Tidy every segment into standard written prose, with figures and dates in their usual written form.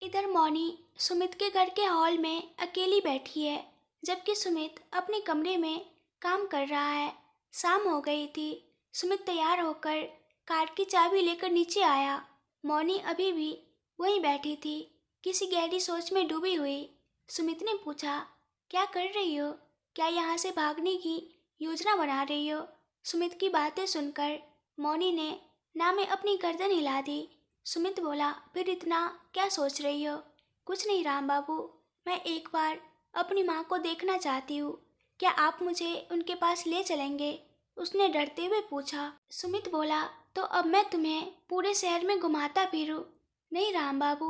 इधर मौनी सुमित के घर के हॉल में अकेली बैठी है, जबकि सुमित अपने कमरे में काम कर रहा है। शाम हो गई थी। सुमित तैयार होकर कार की चाबी लेकर नीचे आया। मौनी अभी भी वहीं बैठी थी, किसी गहरी सोच में डूबी हुई। सुमित ने पूछा, क्या कर रही हो? क्या यहाँ से भागने की योजना बना रही हो? सुमित की बातें सुनकर मौनी ने ना में अपनी गर्दन हिला दी। सुमित बोला, फिर इतना क्या सोच रही हो? कुछ नहीं राम बाबू, मैं एक बार अपनी माँ को देखना चाहती हूँ। क्या आप मुझे उनके पास ले चलेंगे? उसने डरते हुए पूछा। सुमित बोला, तो अब मैं तुम्हें पूरे शहर में घुमाता फिरूं? नहीं राम बाबू,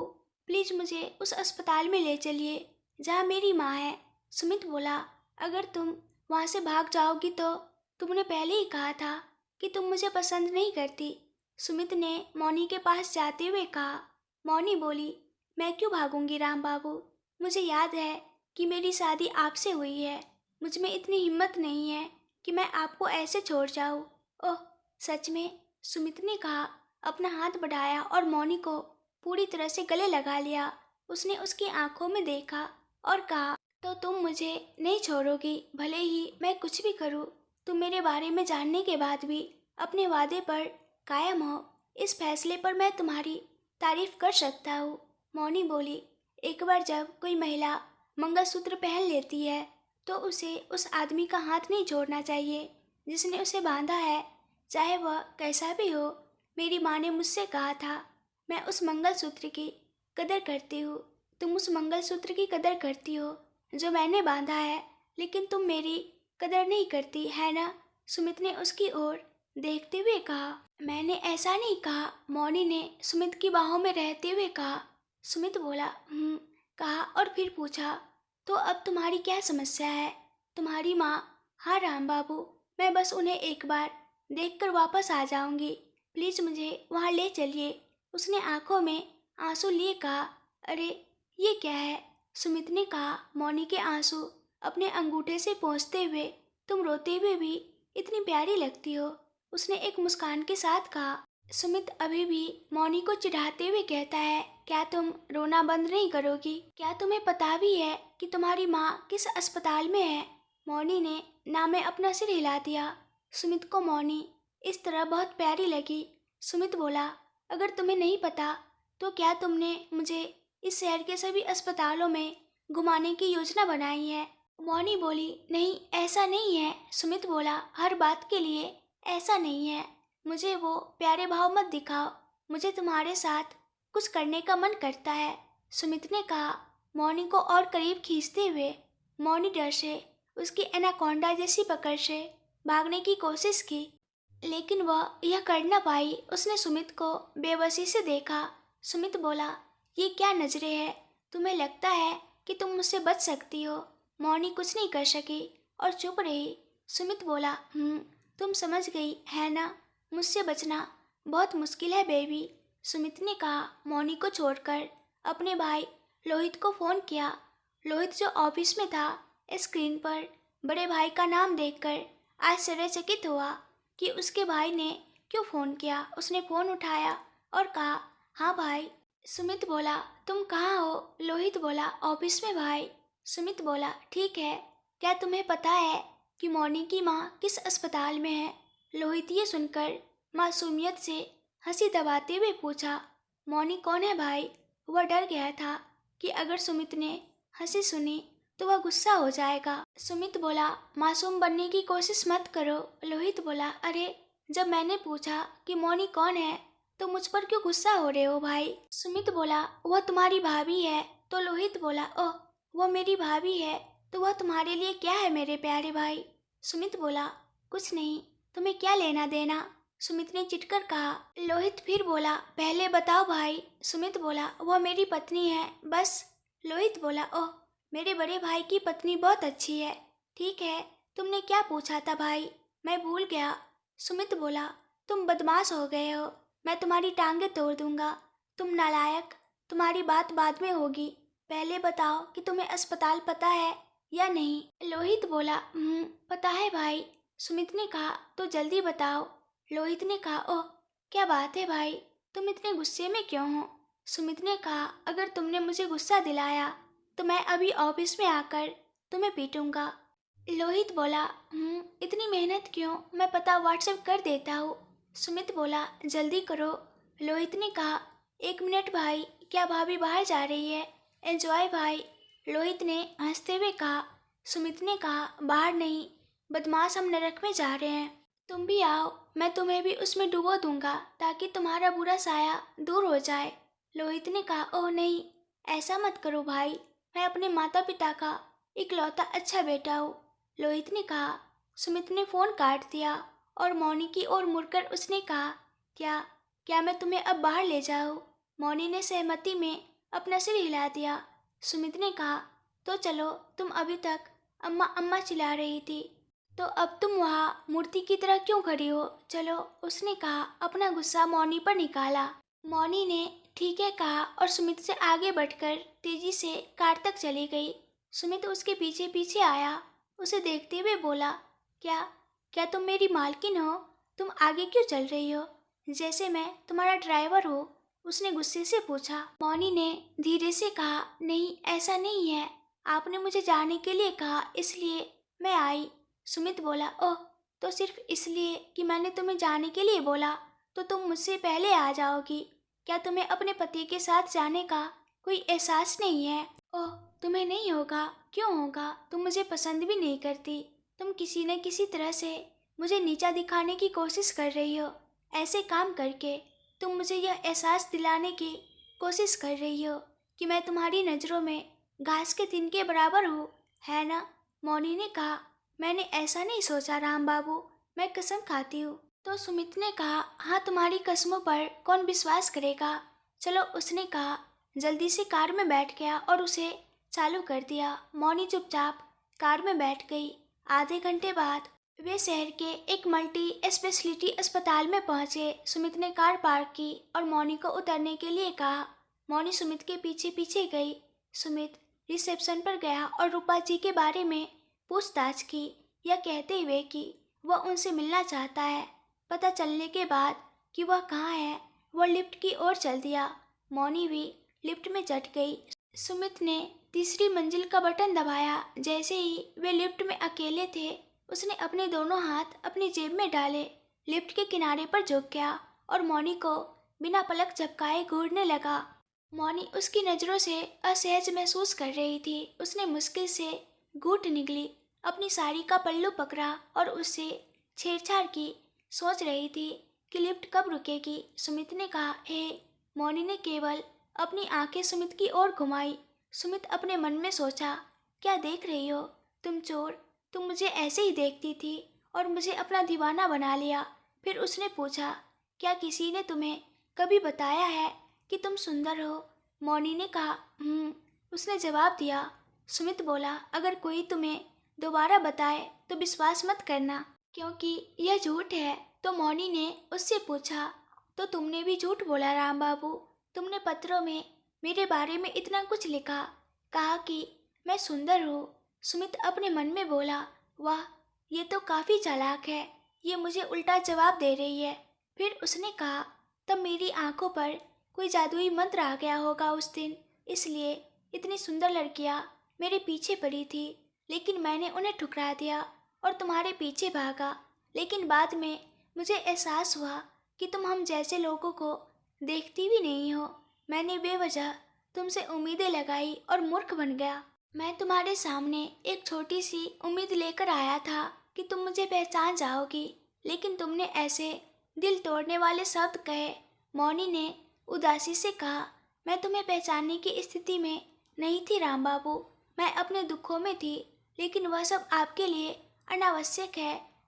प्लीज मुझे उस अस्पताल में ले चलिए जहाँ मेरी माँ है। सुमित बोला, अगर तुम वहाँ से भाग जाओगी तो तुमने पहले ही कहा था कि तुम मुझे पसंद नहीं करती। सुमित ने मौनी के पास जाते हुए कहा। मौनी बोली, मैं क्यों भागूंगी राम बाबू? मुझे याद है कि मेरी शादी आपसे हुई है। मुझ में इतनी हिम्मत नहीं है कि मैं आपको ऐसे छोड़ जाऊं। ओह सच में? सुमित ने कहा। अपना हाथ बढ़ाया और मौनी को पूरी तरह से गले लगा लिया। उसने उसकी आंखों में देखा और कहा, तो तुम मुझे नहीं छोड़ोगी भले ही मैं कुछ भी करूं? तुम मेरे बारे में जानने के बाद भी अपने वादे पर कायम हो। इस फैसले पर मैं तुम्हारी तारीफ कर सकता हूँ। मौनी बोली, एक बार जब कोई महिला मंगलसूत्र पहन लेती है तो उसे उस आदमी का हाथ नहीं छोड़ना चाहिए जिसने उसे बांधा है, चाहे वह कैसा भी हो। मेरी माँ ने मुझसे कहा था, मैं उस मंगलसूत्र की कदर करती हूँ। तुम उस मंगलसूत्र की कदर करती हो जो मैंने बांधा है, लेकिन तुम मेरी कदर नहीं करती है ना? सुमित ने उसकी ओर देखते हुए कहा। मैंने ऐसा नहीं कहा, मौनी ने सुमित की बाहों में रहते हुए कहा। सुमित बोला, कहा और फिर पूछा, तो अब तुम्हारी क्या समस्या है? तुम्हारी माँ? हाँ राम बाबू, मैं बस उन्हें एक बार देखकर वापस आ जाऊंगी। प्लीज मुझे वहाँ ले चलिए। उसने आंखों में आंसू लिए कहा। अरे ये क्या है? सुमित ने कहा। मौनी के आंसू अपने अंगूठे से पोंछते हुए, तुम रोते हुए भी इतनी प्यारी लगती हो, उसने एक मुस्कान के साथ कहा। सुमित अभी भी मौनी को चिढ़ाते हुए कहता है, क्या तुम रोना बंद नहीं करोगी? क्या तुम्हें पता भी है कि तुम्हारी माँ किस अस्पताल में है? मौनी ने ना में अपना सिर हिला दिया। सुमित को मौनी इस तरह बहुत प्यारी लगी। सुमित बोला, अगर तुम्हें नहीं पता तो क्या तुमने मुझे इस शहर के सभी अस्पतालों में घुमाने की योजना बनाई है? मौनी बोली, नहीं ऐसा नहीं है। सुमित बोला, हर बात के लिए ऐसा नहीं है। मुझे वो प्यारे भाव मत दिखाओ, मुझे तुम्हारे साथ कुछ करने का मन करता है। सुमित ने कहा, मौनी को और करीब खींचते हुए। मौनी डर से उसकी एनाकोंडा जैसी पकड़ से भागने की कोशिश की, लेकिन वह यह कर न पाई। उसने सुमित को बेबसी से देखा। सुमित बोला, ये क्या नजरें है? तुम्हें लगता है कि तुम मुझसे बच सकती हो? मौनी कुछ नहीं कर सकी और चुप रही। सुमित बोला, तुम समझ गई है ना? मुझसे बचना बहुत मुश्किल है बेबी। सुमित ने कहा। मौनी को छोड़कर अपने भाई लोहित को फोन किया। लोहित जो ऑफिस में था, स्क्रीन पर बड़े भाई का नाम देखकर आश्चर्यचकित हुआ कि उसके भाई ने क्यों फ़ोन किया। उसने फ़ोन उठाया और कहा, हाँ भाई। सुमित बोला, तुम कहाँ हो? लोहित बोला, ऑफिस में भाई। सुमित बोला, ठीक है। क्या तुम्हें पता है कि मौनी की माँ किस अस्पताल में है? लोहित ये सुनकर मासूमियत से हंसी दबाते हुए पूछा। मौनी कौन है भाई? वह डर गया था कि अगर सुमित ने हंसी सुनी तो वह गुस्सा हो जाएगा। सुमित बोला, मासूम बनने की कोशिश मत करो। लोहित बोला, अरे जब मैंने पूछा कि मौनी कौन है तो मुझ पर क्यों गुस्सा हो रहे हो भाई? सुमित बोला, वह तुम्हारी भाभी है। तो लोहित बोला, ओह वह मेरी भाभी है तो वह तुम्हारे लिए क्या है मेरे प्यारे भाई? सुमित बोला, कुछ नहीं, तुम्हें क्या लेना देना? सुमित ने चिढ़कर कहा। लोहित फिर बोला, पहले बताओ भाई। सुमित बोला, वह मेरी पत्नी है बस। लोहित बोला, ओह मेरे बड़े भाई की पत्नी बहुत अच्छी है। ठीक है, तुमने क्या पूछा था भाई? मैं भूल गया। सुमित बोला, तुम बदमाश हो गए हो, मैं तुम्हारी टांगे तोड़ दूंगा। तुम नालायक, तुम्हारी बात बाद में होगी। पहले बताओ कि तुम्हें अस्पताल पता है या नहीं? लोहित बोला, पता है भाई। सुमित ने कहा, तो जल्दी बताओ। लोहित ने कहा, ओह क्या बात है भाई, तुम इतने गुस्से में क्यों हो? सुमित ने कहा, अगर तुमने मुझे गुस्सा दिलाया तो मैं अभी ऑफिस में आकर तुम्हें पीटूंगा। लोहित बोला, इतनी मेहनत क्यों, मैं पता व्हाट्सएप कर देता हूँ। सुमित बोला, जल्दी करो। लोहित ने कहा, 1 मिनट भाई, क्या भाभी बाहर जा रही है? एंजॉय भाई, लोहित ने हंसते हुए कहा। सुमित ने कहा, बाहर नहीं, बदमाश, हम नरक में जा रहे हैं। तुम भी आओ, मैं तुम्हें भी उसमें डुबो दूंगा ताकि तुम्हारा बुरा साया दूर हो जाए। लोहित ने कहा, ओह नहीं, ऐसा मत करो भाई, मैं अपने माता पिता का इकलौता अच्छा बेटा हूँ। लोहित ने कहा। सुमित ने फोन काट दिया और मौनी की ओर मुड़कर उसने कहा, क्या क्या मैं तुम्हें अब बाहर ले जाऊँ? मौनी ने सहमति में अपना सिर हिला दिया। सुमित ने कहा, तो चलो, तुम अभी तक अम्मा अम्मा चिल्ला रही थी, तो अब तुम वहाँ मूर्ति की तरह क्यों खड़ी हो? चलो, उसने कहा, अपना गुस्सा मौनी पर निकाला। मौनी ने ठीक है कहा और सुमित से आगे बढ़कर तेजी से कार तक चली गई। सुमित उसके पीछे पीछे आया, उसे देखते हुए बोला, क्या क्या तुम मेरी मालकिन हो? तुम आगे क्यों चल रही हो, जैसे मैं तुम्हारा ड्राइवर हो? उसने गुस्से से पूछा। मौनी ने धीरे से कहा, नहीं, ऐसा नहीं है, आपने मुझे जाने के लिए कहा, इसलिए मैं आई। सुमित बोला, ओह, तो सिर्फ इसलिए कि मैंने तुम्हें जाने के लिए बोला तो तुम मुझसे पहले आ जाओगी? क्या तुम्हें अपने पति के साथ जाने का कोई एहसास नहीं है? ओह, तुम्हें नहीं होगा, क्यों होगा? तुम मुझे पसंद भी नहीं करती। तुम किसी न किसी तरह से मुझे नीचा दिखाने की कोशिश कर रही हो। ऐसे काम करके तुम मुझे यह एहसास दिलाने की कोशिश कर रही हो कि मैं तुम्हारी नज़रों में घास के तिन के बराबर हूँ, है ना? मौनी ने कहा, मैंने ऐसा नहीं सोचा राम बाबू, मैं कसम खाती हूँ। तो सुमित ने कहा, हाँ, तुम्हारी कसमों पर कौन विश्वास करेगा? चलो, उसने कहा। जल्दी से कार में बैठ गया और उसे चालू कर दिया। मौनी चुपचाप कार में बैठ गई। आधे घंटे बाद वे शहर के एक मल्टी स्पेशलिटी अस्पताल में पहुंचे। सुमित ने कार पार्क की और मौनी को उतरने के लिए कहा। मौनी सुमित के पीछे पीछे गई। सुमित रिसेप्शन पर गया और रूपा जी के बारे में पूछताछ की, यह कहते हुए कि वह उनसे मिलना चाहता है। पता चलने के बाद कि वह कहाँ है, वह लिफ्ट की ओर चल दिया। मौनी भी लिफ्ट में चढ़ गई। सुमित ने तीसरी मंजिल का बटन दबाया। जैसे ही वे लिफ्ट में अकेले थे, उसने अपने दोनों हाथ अपनी जेब में डाले, लिफ्ट के किनारे पर झुक गया और मौनी को बिना पलक झपकाए घूरने लगा। मौनी उसकी नज़रों से असहज महसूस कर रही थी। उसने मुश्किल से घूंट निगली, अपनी साड़ी का पल्लू पकड़ा और उससे छेड़छाड़ की। सोच रही थी कि लिफ्ट कब रुकेगी। सुमित ने कहा, हे। मौनी ने केवल अपनी आंखें सुमित की ओर घुमाई। सुमित अपने मन में सोचा, क्या देख रही हो तुम चोर? तुम मुझे ऐसे ही देखती थी और मुझे अपना दीवाना बना लिया। फिर उसने पूछा, क्या किसी ने तुम्हें कभी बताया है कि तुम सुंदर हो? मौनी ने कहा, उसने जवाब दिया। सुमित बोला, अगर कोई तुम्हें दोबारा बताए तो विश्वास मत करना, क्योंकि यह झूठ है। तो मौनी ने उससे पूछा, तो तुमने भी झूठ बोला राम बाबू? तुमने पत्रों में मेरे बारे में इतना कुछ लिखा, कहा कि मैं सुंदर हूँ। सुमित अपने मन में बोला, वाह, ये तो काफ़ी चालाक है, ये मुझे उल्टा जवाब दे रही है। फिर उसने कहा, तब मेरी आंखों पर कोई जादुई मंत्र आ गया होगा उस दिन, इसलिए इतनी सुंदर लड़कियां मेरे पीछे पड़ी थी, लेकिन मैंने उन्हें ठुकरा दिया और तुम्हारे पीछे भागा। लेकिन बाद में मुझे एहसास हुआ कि तुम हम जैसे लोगों को देखती भी नहीं हो। मैंने बेवजह तुमसे उम्मीदें लगाई और मूर्ख बन गया। मैं तुम्हारे सामने एक छोटी सी उम्मीद लेकर आया था कि तुम मुझे पहचान जाओगी, लेकिन तुमने ऐसे दिल तोड़ने वाले शब्द कहे। मौनी ने उदासी से कहा, मैं तुम्हें पहचानने की स्थिति में नहीं थी राम बाबू, मैं अपने दुखों में थी, लेकिन वह सब आपके लिए अनावश्यक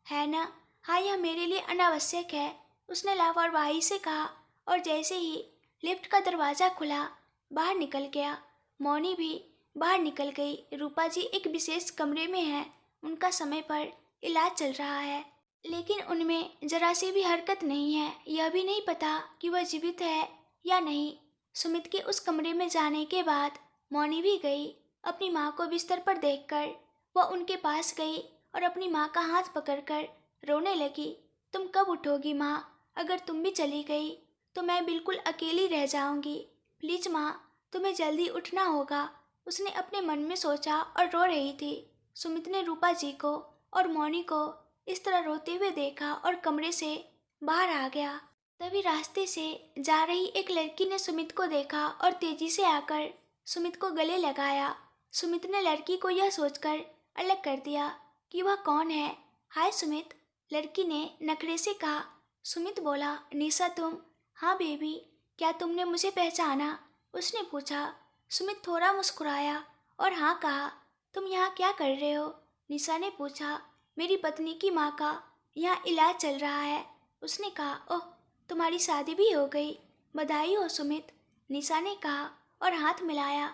है ना? हाँ, यह मेरे लिए अनावश्यक है, उसने लापरवाही से कहा और जैसे ही लिफ्ट का दरवाज़ा खुला, बाहर निकल गया। मौनी भी बाहर निकल गई। रूपा जी एक विशेष कमरे में हैं, उनका समय पर इलाज चल रहा है, लेकिन उनमें जरा सी भी हरकत नहीं है। यह भी नहीं पता कि वह जीवित है या नहीं। सुमित के उस कमरे में जाने के बाद मौनी भी गई। अपनी माँ को बिस्तर पर देखकर वह उनके पास गई और अपनी माँ का हाथ पकड़कर रोने लगी। तुम कब उठोगी माँ? अगर तुम भी चली गई तो मैं बिल्कुल अकेली रह जाऊंगी। प्लीज माँ, तुम्हें जल्दी उठना होगा, उसने अपने मन में सोचा और रो रही थी। सुमित ने रूपा जी को और मौनी को इस तरह रोते हुए देखा और कमरे से बाहर आ गया। तभी रास्ते से जा रही एक लड़की ने सुमित को देखा और तेजी से आकर सुमित को गले लगाया। सुमित ने लड़की को यह सोचकर अलग कर दिया कि वह कौन है। हाय सुमित, लड़की ने नखरे से कहा। सुमित बोला, निशा तुम? हाँ बेबी, क्या तुमने मुझे पहचाना? उसने पूछा। सुमित थोड़ा मुस्कुराया और हाँ कहा। तुम यहाँ क्या कर रहे हो? निशा ने पूछा। मेरी पत्नी की माँ का यहाँ इलाज चल रहा है। उसने कहा। ओह, तुम्हारी शादी भी हो गई, बधाई हो सुमित, निशा ने कहा और हाथ मिलाया।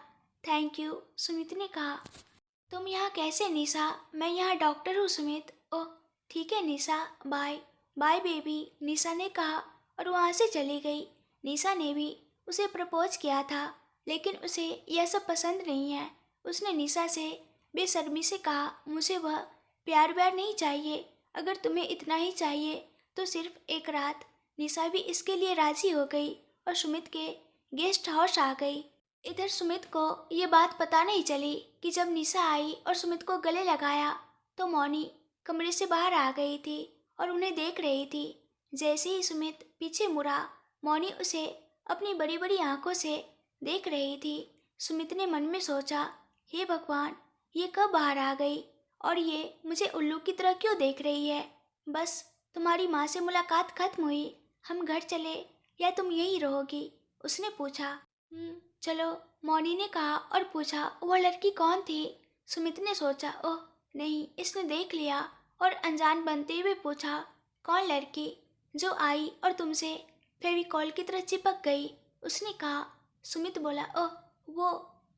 थैंक यू, सुमित ने कहा। तुम यहाँ कैसे निशा? मैं यहाँ डॉक्टर हूँ सुमित। ओह ठीक है निशा, बाय। बाय बेबी, निशा ने कहा और वहाँ से चली गई। निशा ने भी उसे प्रपोज किया था, लेकिन उसे यह सब पसंद नहीं है। उसने निशा से बेशर्मी से कहा, मुझे वह प्यार व्यार नहीं चाहिए, अगर तुम्हें इतना ही चाहिए तो सिर्फ एक रात। निशा भी इसके लिए राजी हो गई और सुमित के गेस्ट हाउस आ गई। इधर सुमित को ये बात पता नहीं चली कि जब निशा आई और सुमित को गले लगाया तो मौनी कमरे से बाहर आ गई थी और उन्हें देख रही थी। जैसे ही सुमित पीछे मुड़ा, मौनी उसे अपनी बड़ी बड़ी आंखों से देख रही थी। सुमित ने मन में सोचा, हे भगवान, ये कब बाहर आ गई और ये मुझे उल्लू की तरह क्यों देख रही है? बस तुम्हारी माँ से मुलाकात खत्म हुई, हम घर चले या तुम यहीं रहोगी? उसने पूछा। चलो, मौनी ने कहा और पूछा, वह लड़की कौन थी? सुमित ने सोचा, ओह नहीं, इसने देख लिया और अनजान बनते हुए पूछा, कौन लड़की? जो आई और तुमसे फेविकॉल की तरह चिपक गई, उसने कहा। सुमित बोला, ओह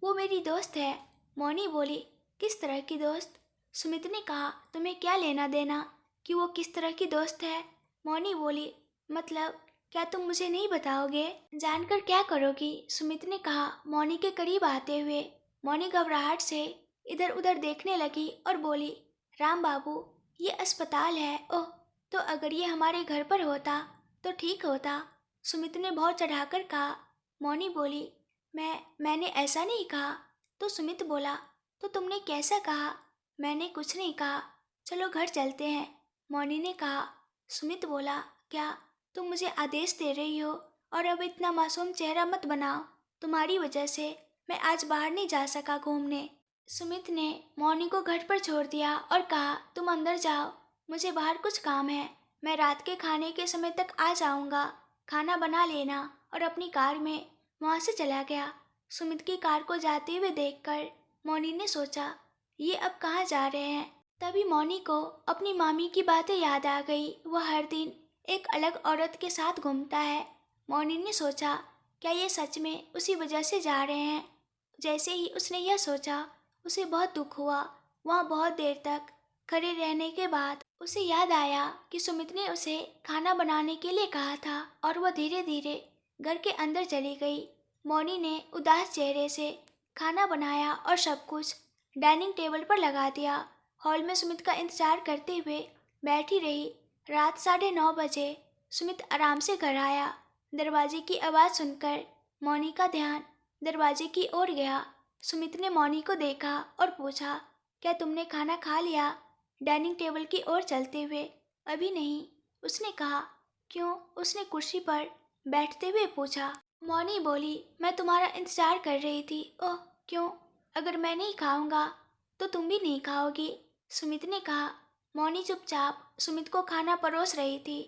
वो मेरी दोस्त है। मौनी बोली, किस तरह की दोस्त? सुमित ने कहा, तुम्हें क्या लेना देना कि वो किस तरह की दोस्त है? मौनी बोली, मतलब क्या तुम मुझे नहीं बताओगे? जानकर क्या करोगी? सुमित ने कहा मौनी के करीब आते हुए। मौनी घबराहट से इधर उधर देखने लगी और बोली, राम बाबू, ये अस्पताल है। ओह, तो अगर ये हमारे घर पर होता तो ठीक होता, सुमित ने बहुत चढ़ाकर कहा। मौनी बोली, मैंने ऐसा नहीं कहा। तो सुमित बोला, तो तुमने कैसा कहा? मैंने कुछ नहीं कहा, चलो घर चलते हैं, मौनी ने कहा। सुमित बोला, क्या तुम मुझे आदेश दे रही हो? और अब इतना मासूम चेहरा मत बनाओ, तुम्हारी वजह से मैं आज बाहर नहीं जा सका घूमने। सुमित ने मौनी को घर पर छोड़ दिया और कहा, तुम अंदर जाओ, मुझे बाहर कुछ काम है, मैं रात के खाने के समय तक आ जाऊंगा, खाना बना लेना। और अपनी कार में वहाँ से चला गया। सुमित की कार को जाते हुए देखकर मौनी ने सोचा, ये अब कहाँ जा रहे हैं? तभी मौनी को अपनी मामी की बातें याद आ गई। वह हर दिन एक अलग औरत के साथ घूमता है। मौनी ने सोचा, क्या ये सच में उसी वजह से जा रहे हैं? जैसे ही उसने यह सोचा, उसे बहुत दुख हुआ। वहाँ बहुत देर तक खड़े रहने के बाद उसे याद आया कि सुमित ने उसे खाना बनाने के लिए कहा था और वह धीरे धीरे घर के अंदर चली गई। मौनी ने उदास चेहरे से खाना बनाया और सब कुछ डाइनिंग टेबल पर लगा दिया। हॉल में सुमित का इंतजार करते हुए बैठी रही। रात 9:30 बजे सुमित आराम से घर आया। दरवाजे की आवाज़ सुनकर मौनी का ध्यान दरवाजे की ओर गया। सुमित ने मौनी को देखा और पूछा, क्या तुमने खाना खा लिया? डाइनिंग टेबल की ओर चलते हुए, अभी नहीं, उसने कहा। क्यों? उसने कुर्सी पर बैठते हुए पूछा। मौनी बोली, मैं तुम्हारा इंतजार कर रही थी। ओह क्यों? अगर मैं नहीं खाऊंगा तो तुम भी नहीं खाओगी, सुमित ने कहा। मौनी चुपचाप सुमित को खाना परोस रही थी।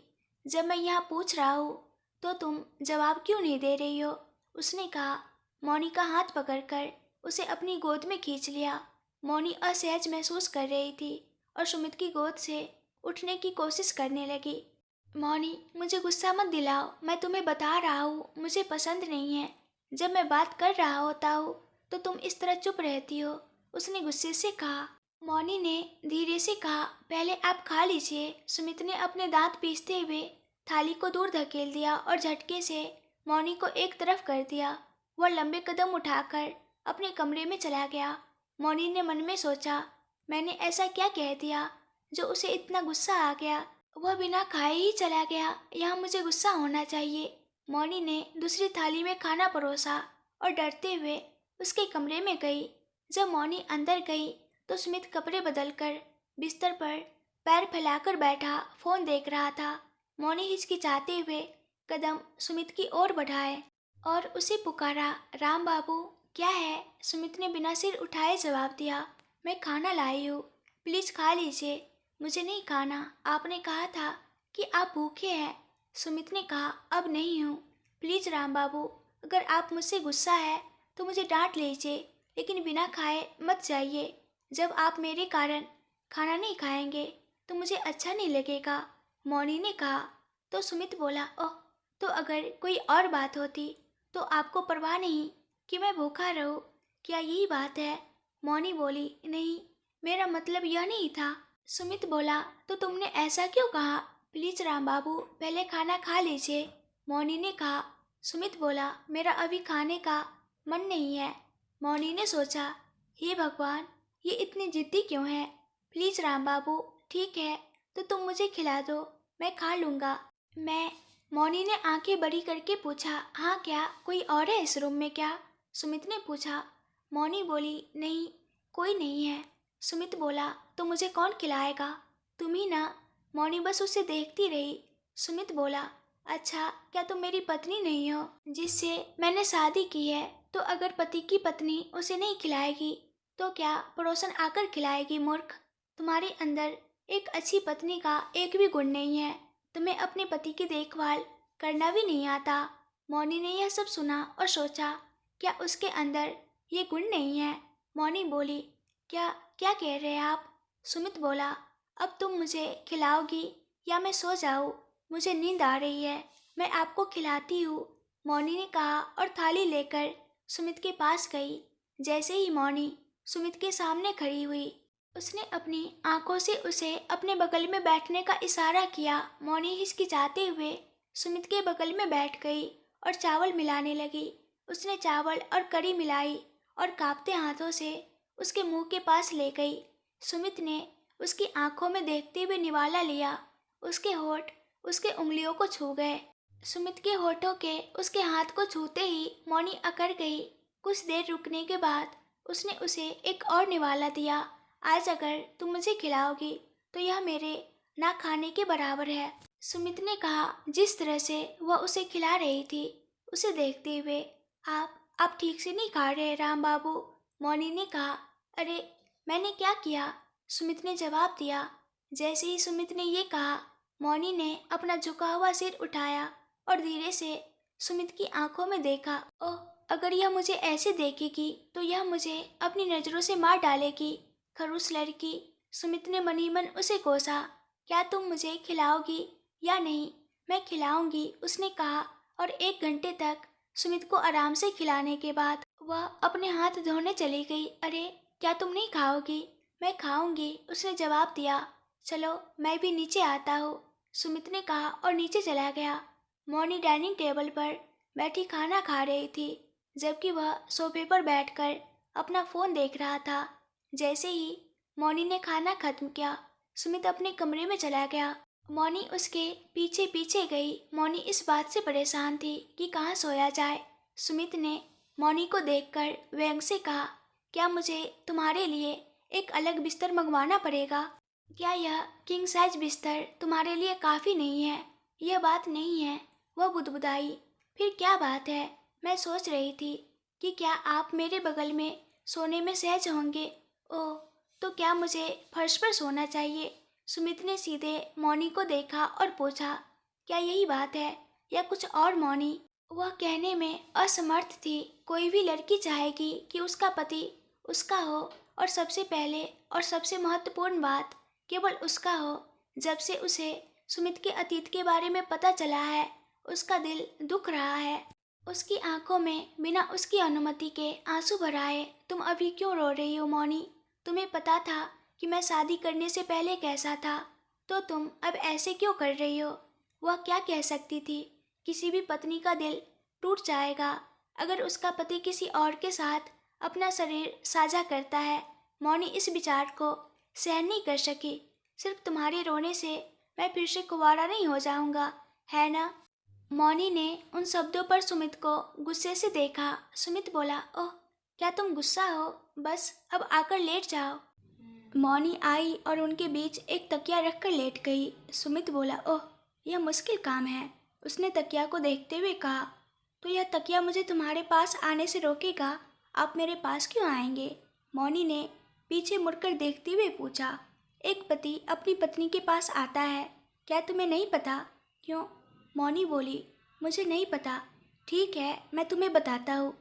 जब मैं यहाँ पूछ रहा हूँ तो तुम जवाब क्यों नहीं दे रही हो? उसने कहा। मौनी का हाथ पकड़कर उसे अपनी गोद में खींच लिया। मौनी असहज महसूस कर रही थी और सुमित की गोद से उठने की कोशिश करने लगी। मौनी, मुझे गुस्सा मत दिलाओ, मैं तुम्हें बता रहा हूँ, मुझे पसंद नहीं है। जब मैं बात कर रहा होता हूँ तो तुम इस तरह चुप रहती हो, उसने गुस्से से कहा। मौनी ने धीरे से कहा, पहले आप खा लीजिए। सुमित ने अपने दांत पीसते हुए थाली को दूर धकेल दिया और झटके से मौनी को एक तरफ कर दिया। वह लंबे कदम उठाकर अपने कमरे में चला गया। मौनी ने मन में सोचा, मैंने ऐसा क्या कह दिया जो उसे इतना गुस्सा आ गया? वह बिना खाए ही चला गया। यहाँ मुझे गुस्सा होना चाहिए। मौनी ने दूसरी थाली में खाना परोसा और डरते हुए उसके कमरे में गई। जब मौनी अंदर गई तो सुमित कपड़े बदलकर बिस्तर पर पैर फैलाकर बैठा फोन देख रहा था। मौनी हिचकिचाते हुए कदम सुमित की ओर बढ़ाए और उसे पुकारा, राम बाबू क्या है? सुमित ने बिना सिर उठाए जवाब दिया, मैं खाना लाई हूँ, प्लीज खा लीजिए। मुझे नहीं खाना, आपने कहा था कि आप भूखे हैं। सुमित ने कहा, अब नहीं हूँ, प्लीज राम बाबू, अगर आप मुझसे गुस्सा है तो मुझे डांट लीजिए, लेकिन बिना खाए मत जाइए। जब आप मेरे कारण खाना नहीं खाएंगे तो मुझे अच्छा नहीं लगेगा, मौनी ने कहा। तो सुमित बोला, ओह, तो अगर कोई और बात होती तो आपको परवाह नहीं कि मैं भूखा रहूं, क्या यही बात है? मौनी बोली, नहीं, मेरा मतलब यह नहीं था। सुमित बोला, तो तुमने ऐसा क्यों कहा? प्लीज राम बाबू, पहले खाना खा लीजिए, मौनी ने कहा। सुमित बोला, मेरा अभी खाने का मन नहीं है। मौनी ने सोचा, हे भगवान, ये इतनी जिद्दी क्यों है? प्लीज राम बाबू, ठीक है तो तुम मुझे खिला दो, मैं खा लूँगा। मैं मौनी ने आंखें बड़ी करके पूछा, हाँ क्या कोई और है इस रूम में क्या? सुमित ने पूछा। मौनी बोली, नहीं, कोई नहीं है। सुमित बोला, तो मुझे कौन खिलाएगा? तुम ही ना। मौनी बस उसे देखती रही। सुमित बोला, अच्छा, क्या तुम मेरी पत्नी नहीं हो जिससे मैंने शादी की है? तो अगर पति की पत्नी उसे नहीं खिलाएगी तो क्या पड़ोसन आकर खिलाएगी? मूर्ख, तुम्हारे अंदर एक अच्छी पत्नी का एक भी गुण नहीं है। तुम्हें अपने पति की देखभाल करना भी नहीं आता। मौनी ने यह सब सुना और सोचा, क्या उसके अंदर ये गुण नहीं है? मौनी बोली, क्या क्या कह रहे हैं आप? सुमित बोला, अब तुम मुझे खिलाओगी या मैं सो जाऊँ? मुझे नींद आ रही है, मैं आपको खिलाती हूँ, मौनी ने कहा और थाली लेकर सुमित के पास गई। जैसे ही मौनी सुमित के सामने खड़ी हुई, उसने अपनी आंखों से उसे अपने बगल में बैठने का इशारा किया। मौनी हिचकिचाते हुए सुमित के बगल में बैठ गई और चावल मिलाने लगी। उसने चावल और करी मिलाई और कांपते हाथों से उसके मुंह के पास ले गई। सुमित ने उसकी आंखों में देखते हुए निवाला लिया। उसके होठ उसके उंगलियों को छू गए। सुमित के होठों के उसके हाथ को छूते ही मौनी अकड़ गई। कुछ देर रुकने के बाद उसने उसे एक और निवाला दिया। आज अगर तुम मुझे खिलाओगी तो यह मेरे ना खाने के बराबर है, सुमित ने कहा। जिस तरह से वह उसे खिला रही थी उसे देखते हुए, आप ठीक से नहीं खा रहे राम बाबू, मौनी ने कहा। अरे, मैंने क्या किया? सुमित ने जवाब दिया। जैसे ही सुमित ने ये कहा, मौनी ने अपना झुका हुआ सिर उठाया और धीरे से सुमित की आंखों में देखा। ओह, अगर यह मुझे ऐसे देखेगी तो यह मुझे अपनी नजरों से मार डालेगी, खरूस लड़की। सुमित ने मनी मन उसे कोसा। क्या तुम मुझे खिलाओगी या नहीं? मैं खिलाऊंगी, उसने कहा। और 1 घंटे तक सुमित को आराम से खिलाने के बाद वह अपने हाथ धोने चली गई। अरे, क्या तुम नहीं खाओगी? मैं खाऊंगी, उसने जवाब दिया। चलो, मैं भी नीचे आता हूँ, सुमित ने कहा और नीचे चला गया। मौनी डाइनिंग टेबल पर बैठी खाना खा रही थी, जबकि वह सोफे पर बैठकर अपना फोन देख रहा था। जैसे ही मौनी ने खाना खत्म किया, सुमित अपने कमरे में चला गया। मौनी उसके पीछे पीछे गई। मौनी इस बात से परेशान थी कि कहाँ सोया जाए। सुमित ने मौनी को देखकर व्यंग से कहा, क्या मुझे तुम्हारे लिए एक अलग बिस्तर मंगवाना पड़ेगा? क्या यह किंग साइज बिस्तर तुम्हारे लिए काफ़ी नहीं है? यह बात नहीं है, वह बुदबुदाई। फिर क्या बात है? मैं सोच रही थी कि क्या आप मेरे बगल में सोने में सहज होंगे। ओह, तो क्या मुझे फर्श पर सोना चाहिए? सुमित ने सीधे मौनी को देखा और पूछा, क्या यही बात है या कुछ और? मौनी वह कहने में असमर्थ थी। कोई भी लड़की चाहेगी कि उसका पति उसका हो, और सबसे पहले और सबसे महत्वपूर्ण बात केवल उसका हो। जब से उसे सुमित के अतीत के बारे में पता चला है, उसका दिल दुख रहा है। उसकी आंखों में बिना उसकी अनुमति के आंसू भर आए। तुम अभी क्यों रो रही हो मौनी? तुम्हें पता था कि मैं शादी करने से पहले कैसा था, तो तुम अब ऐसे क्यों कर रही हो? वह क्या कह सकती थी? किसी भी पत्नी का दिल टूट जाएगा अगर उसका पति किसी और के साथ अपना शरीर साझा करता है। मौनी इस विचार को सहन नहीं कर सकी। सिर्फ तुम्हारे रोने से मैं फिर से कुंवारा नहीं हो जाऊंगा, है ना? मौनी ने उन शब्दों पर सुमित को गुस्से से देखा। सुमित बोला, ओह, क्या तुम गुस्सा हो? बस अब आकर लेट जाओ। मौनी आई और उनके बीच एक तकिया रखकर लेट गई। सुमित बोला, ओह, यह मुश्किल काम है। उसने तकिया को देखते हुए कहा, तो यह तकिया मुझे तुम्हारे पास आने से रोकेगा? आप मेरे पास क्यों आएंगे? मौनी ने पीछे मुड़कर देखते हुए पूछा। एक पति अपनी पत्नी के पास आता है, क्या तुम्हें नहीं पता? क्यों? मौनी बोली, मुझे नहीं पता। ठीक है, मैं तुम्हें बताता हूँ।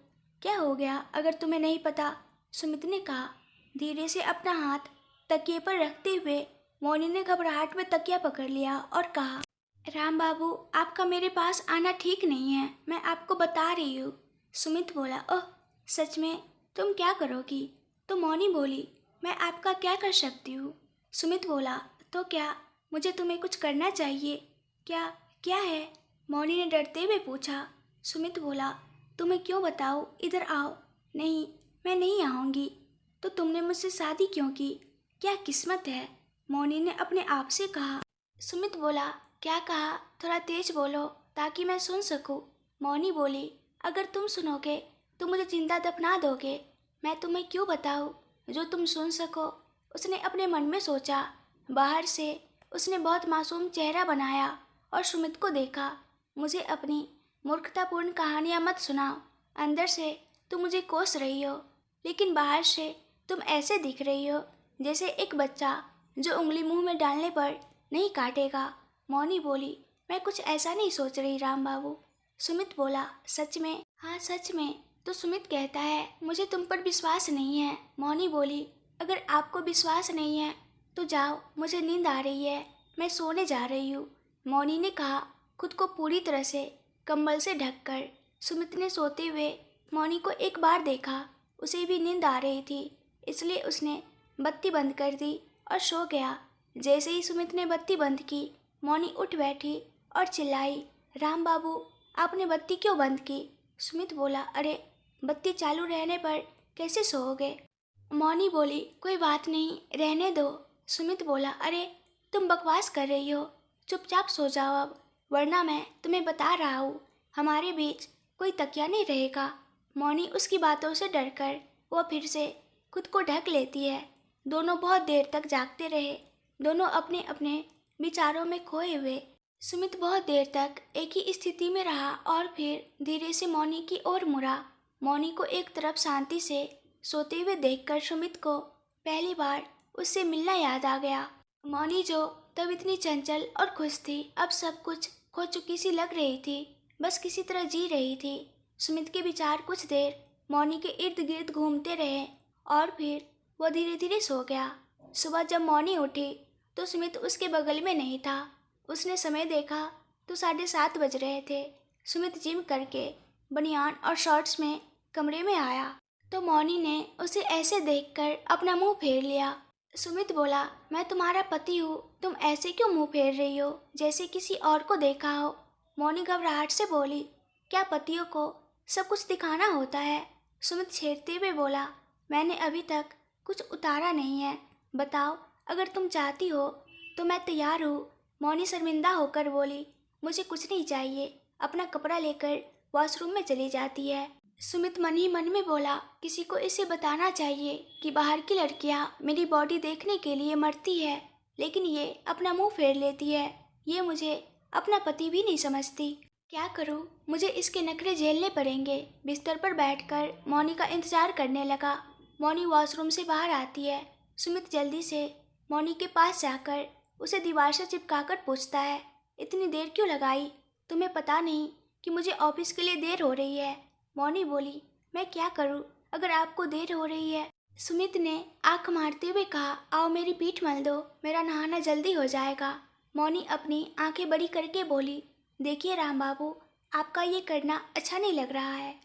क्या हो गया अगर तुम्हें नहीं पता? सुमित ने कहा। धीरे से अपना हाथ तकिए पर रखते हुए मौनी ने घबराहट में तकिया पकड़ लिया और कहा, राम बाबू, आपका मेरे पास आना ठीक नहीं है, मैं आपको बता रही हूँ। सुमित बोला, ओह, सच में? तुम क्या करोगी? तो मौनी बोली, मैं आपका क्या कर सकती हूँ? सुमित बोला, तो क्या मुझे तुम्हें कुछ करना चाहिए? क्या? क्या है? मौनी ने डरते हुए पूछा। सुमित बोला, तुम्हें क्यों बताऊँ, इधर आओ। नहीं, मैं नहीं आऊँगी। तो तुमने मुझसे शादी क्यों की? क्या किस्मत है? मौनी ने अपने आप से कहा। सुमित बोला, क्या कहा? थोड़ा तेज बोलो ताकि मैं सुन सकूं। मौनी बोली, अगर तुम सुनोगे तो मुझे जिंदा दफना दोगे। मैं तुम्हें क्यों बताऊं जो तुम सुन सको? उसने अपने मन में सोचा। बाहर से उसने बहुत मासूम चेहरा बनाया और सुमित को देखा। मुझे अपनी मूर्खतापूर्ण कहानियां मत सुनाओ। अंदर से तुम मुझे कोस रही हो, लेकिन बाहर से तुम ऐसे दिख रही हो जैसे एक बच्चा जो उंगली मुंह में डालने पर नहीं काटेगा। मौनी बोली, मैं कुछ ऐसा नहीं सोच रही राम बाबू। सुमित बोला, सच में? हाँ, सच में। तो सुमित कहता है, मुझे तुम पर विश्वास नहीं है। मौनी बोली, अगर आपको विश्वास नहीं है तो जाओ, मुझे नींद आ रही है, मैं सोने जा रही हूँ। मौनी ने कहा, खुद को पूरी तरह से कंबल से ढककर। सुमित ने सोते हुए मौनी को एक बार देखा। उसे भी नींद आ रही थी, इसलिए उसने बत्ती बंद कर दी और सो गया। जैसे ही सुमित ने बत्ती बंद की, मौनी उठ बैठी और चिल्लाई, राम बाबू, आपने बत्ती क्यों बंद की? सुमित बोला, अरे, बत्ती चालू रहने पर कैसे सोओगे? मौनी बोली, कोई बात नहीं, रहने दो। सुमित बोला, अरे, तुम बकवास कर रही हो, चुपचाप सो जाओ अब, वरना मैं तुम्हें बता रहा हूँ, हमारे बीच कोई तकिया नहीं रहेगा। मौनी उसकी बातों से डरकर वो फिर से खुद को ढक लेती है। दोनों बहुत देर तक जागते रहे, दोनों अपने अपने विचारों में खोए हुए। सुमित बहुत देर तक एक ही स्थिति में रहा और फिर धीरे से मौनी की ओर मुड़ा। मौनी को एक तरफ शांति से सोते हुए देखकर सुमित को पहली बार उससे मिलना याद आ गया। मौनी जो तब इतनी चंचल और खुश थी, अब सब कुछ खो चुकी सी लग रही थी, बस किसी तरह जी रही थी। सुमित के विचार कुछ देर मौनी के इर्द गिर्द घूमते रहे और फिर वो धीरे धीरे सो गया। सुबह जब मौनी उठी तो सुमित उसके बगल में नहीं था। उसने समय देखा तो 7:30 बज रहे थे। सुमित जिम करके बनियान और शॉर्ट्स में कमरे में आया तो मौनी ने उसे ऐसे देखकर अपना मुंह फेर लिया। सुमित बोला, मैं तुम्हारा पति हूँ, तुम ऐसे क्यों मुंह फेर रही हो जैसे किसी और को देखा हो? मौनी घबराहट से बोली, क्या पतियों को सब कुछ दिखाना होता है? सुमित छेड़ते हुए बोला, मैंने अभी तक कुछ उतारा नहीं है, बताओ, अगर तुम चाहती हो तो मैं तैयार हूँ। मौनी शर्मिंदा होकर बोली, मुझे कुछ नहीं चाहिए। अपना कपड़ा लेकर वॉशरूम में चली जाती है। सुमित मन ही मन में बोला, किसी को इसे बताना चाहिए कि बाहर की लड़कियां मेरी बॉडी देखने के लिए मरती है, लेकिन ये अपना मुंह फेर लेती है। ये मुझे अपना पति भी नहीं समझती। क्या करूं? मुझे इसके नखरे झेलने पड़ेंगे। बिस्तर पर बैठकर मौनी का इंतजार करने लगा। मौनी वॉशरूम से बाहर आती है। सुमित जल्दी से मौनी के पास जाकर उसे दीवार से चिपकाकर पूछता है, इतनी देर क्यों लगाई? तुम्हें पता नहीं कि मुझे ऑफिस के लिए देर हो रही है? मौनी बोली, मैं क्या करूं अगर आपको देर हो रही है? सुमित ने आंख मारते हुए कहा, आओ मेरी पीठ मल दो, मेरा नहाना जल्दी हो जाएगा। मौनी अपनी आंखें बड़ी करके बोली, देखिए राम बाबू, आपका ये करना अच्छा नहीं लग रहा है।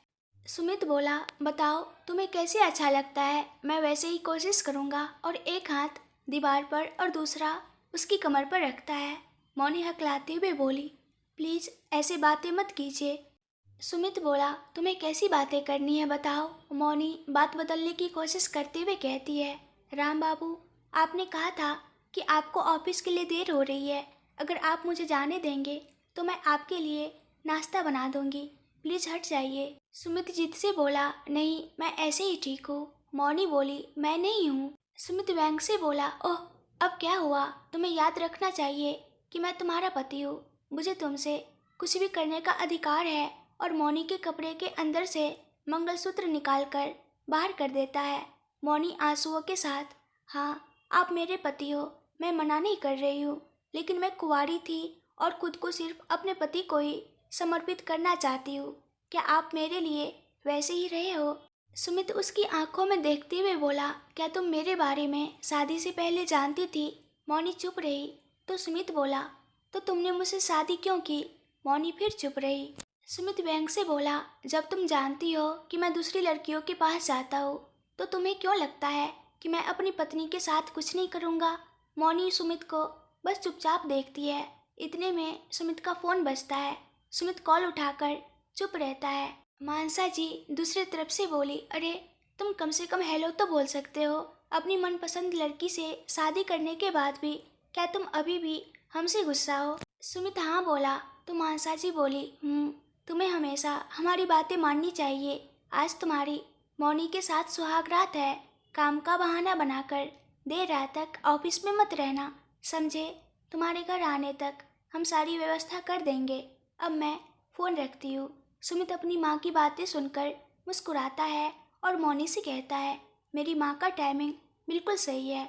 सुमित बोला, बताओ तुम्हें कैसे अच्छा लगता है, मैं वैसे ही कोशिश करूँगा। और एक हाथ दीवार पर और दूसरा उसकी कमर पर रखता है। मौनी हकलाते हुए बोली, प्लीज़ ऐसे बातें मत कीजिए। सुमित बोला, तुम्हें कैसी बातें करनी है बताओ। मौनी बात बदलने की कोशिश करते हुए कहती है, राम बाबू, आपने कहा था कि आपको ऑफिस के लिए देर हो रही है। अगर आप मुझे जाने देंगे तो मैं आपके लिए नाश्ता बना दूंगी, प्लीज हट जाइए। सुमित जिद से बोला, नहीं मैं ऐसे ही ठीक हूँ। मौनी बोली, मैं नहीं हूँ। सुमित व्यंग से बोला, ओह अब क्या हुआ, तुम्हें याद रखना चाहिए कि मैं तुम्हारा पति हूँ, मुझे तुमसे कुछ भी करने का अधिकार है। और मौनी के कपड़े के अंदर से मंगलसूत्र निकालकर बाहर कर देता है। मौनी आंसुओं के साथ, हाँ आप मेरे पति हो, मैं मना नहीं कर रही हूँ, लेकिन मैं कुंवारी थी और खुद को सिर्फ अपने पति को ही समर्पित करना चाहती हूँ। क्या आप मेरे लिए वैसे ही रहे हो? सुमित उसकी आंखों में देखते हुए बोला, क्या तुम मेरे बारे में शादी से पहले जानती थी? मौनी चुप रही तो सुमित बोला, तो तुमने मुझसे शादी क्यों की? मौनी फिर चुप रही। सुमित व्यंग से बोला, जब तुम जानती हो कि मैं दूसरी लड़कियों के पास जाता हूँ तो तुम्हें क्यों लगता है कि मैं अपनी पत्नी के साथ कुछ नहीं करूँगा? मौनी सुमित को बस चुपचाप देखती है। इतने में सुमित का फ़ोन बजता है। सुमित कॉल उठाकर चुप रहता है। मानसा जी दूसरी तरफ से बोली, अरे तुम कम से कम हेलो तो बोल सकते हो। अपनी मनपसंद लड़की से शादी करने के बाद भी क्या तुम अभी भी हमसे गुस्सा हो? सुमित हाँ बोला तो मानसा जी बोली, तुम्हें हमेशा हमारी बातें माननी चाहिए। आज तुम्हारी मौनी के साथ सुहागरात है। काम का बहाना बनाकर देर रात तक ऑफिस में मत रहना, समझे? तुम्हारे घर आने तक हम सारी व्यवस्था कर देंगे। अब मैं फ़ोन रखती हूँ। सुमित अपनी माँ की बातें सुनकर मुस्कुराता है और मौनी से कहता है, मेरी माँ का टाइमिंग बिल्कुल सही है।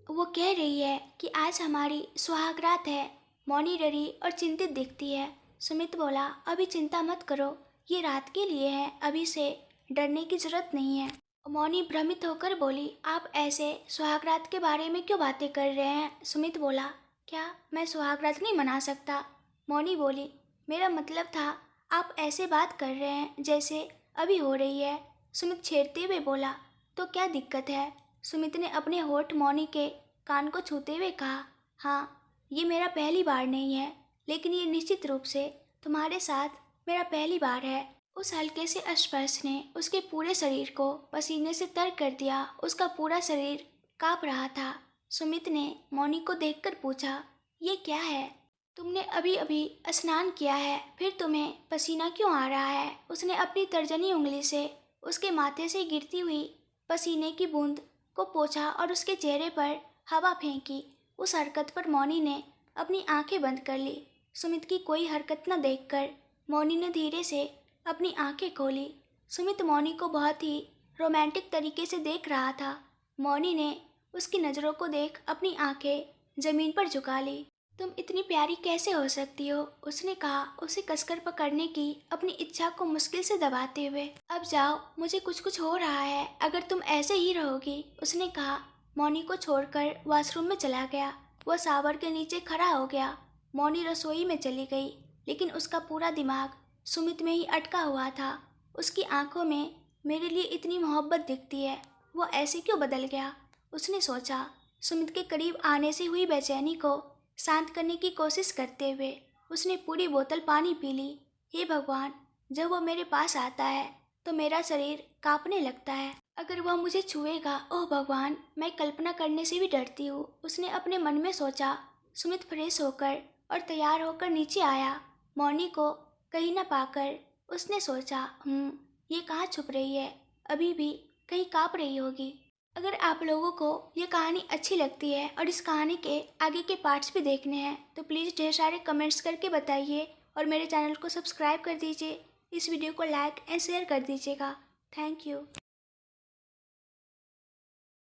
वो कह रही है कि आज हमारी सुहागरात है। मौनी डरी और चिंतित दिखती है। सुमित बोला, अभी चिंता मत करो, ये रात के लिए है, अभी से डरने की जरूरत नहीं है। मौनी भ्रमित होकर बोली, आप ऐसे सुहागरात के बारे में क्यों बातें कर रहे हैं? सुमित बोला, क्या मैं सुहागरात नहीं मना सकता? मौनी बोली, मेरा मतलब था आप ऐसे बात कर रहे हैं जैसे अभी हो रही है। सुमित छेड़ते हुए बोला, तो क्या दिक्कत है? सुमित ने अपने होठ मौनी के कान को छूते हुए कहा, हाँ ये मेरा पहली बार नहीं है, लेकिन ये निश्चित रूप से तुम्हारे साथ मेरा पहली बार है। उस हल्के से स्पर्श ने उसके पूरे शरीर को पसीने से तर कर दिया। उसका पूरा शरीर कांप रहा था। सुमित ने मौनी को देखकर पूछा, ये क्या है? तुमने अभी अभी स्नान किया है, फिर तुम्हें पसीना क्यों आ रहा है? उसने अपनी तर्जनी उंगली से उसके माथे से गिरती हुई पसीने की बूंद को पोंछा और उसके चेहरे पर हवा फेंकी। उस हरकत पर मौनी ने अपनी आंखें बंद कर ली। सुमित की कोई हरकत न देखकर मौनी ने धीरे से अपनी आंखें खोली। सुमित मौनी को बहुत ही रोमांटिक तरीके से देख रहा था। मौनी ने उसकी नज़रों को देख अपनी आंखें जमीन पर झुका ली। तुम इतनी प्यारी कैसे हो सकती हो? उसने कहा, उसे कसकर पकड़ने की अपनी इच्छा को मुश्किल से दबाते हुए। अब जाओ, मुझे कुछ कुछ हो रहा है अगर तुम ऐसे ही रहोगी, उसने कहा। मौनी को छोड़कर वॉशरूम में चला गया। वह शावर के नीचे खड़ा हो गया। मौनी रसोई में चली गई, लेकिन उसका पूरा दिमाग सुमित में ही अटका हुआ था। उसकी आंखों में मेरे लिए इतनी मोहब्बत दिखती है, वो ऐसे क्यों बदल गया? उसने सोचा। सुमित के करीब आने से हुई बेचैनी को शांत करने की कोशिश करते हुए उसने पूरी बोतल पानी पी ली। हे भगवान, जब वो मेरे पास आता है तो मेरा शरीर कांपने लगता है। अगर वह मुझे छुएगा, ओह भगवान, मैं कल्पना करने से भी डरती हूँ, उसने अपने मन में सोचा। सुमित फ्रेश होकर और तैयार होकर नीचे आया। मौनी को कहीं न पाकर उसने सोचा, ये कहाँ छुप रही है? अभी भी कहीं काँप रही होगी। अगर आप लोगों को ये कहानी अच्छी लगती है और इस कहानी के आगे के पार्ट्स भी देखने हैं तो प्लीज़ ढेर सारे कमेंट्स करके बताइए और मेरे चैनल को सब्सक्राइब कर दीजिए। इस वीडियो को लाइक एंड शेयर कर दीजिएगा। Thank you.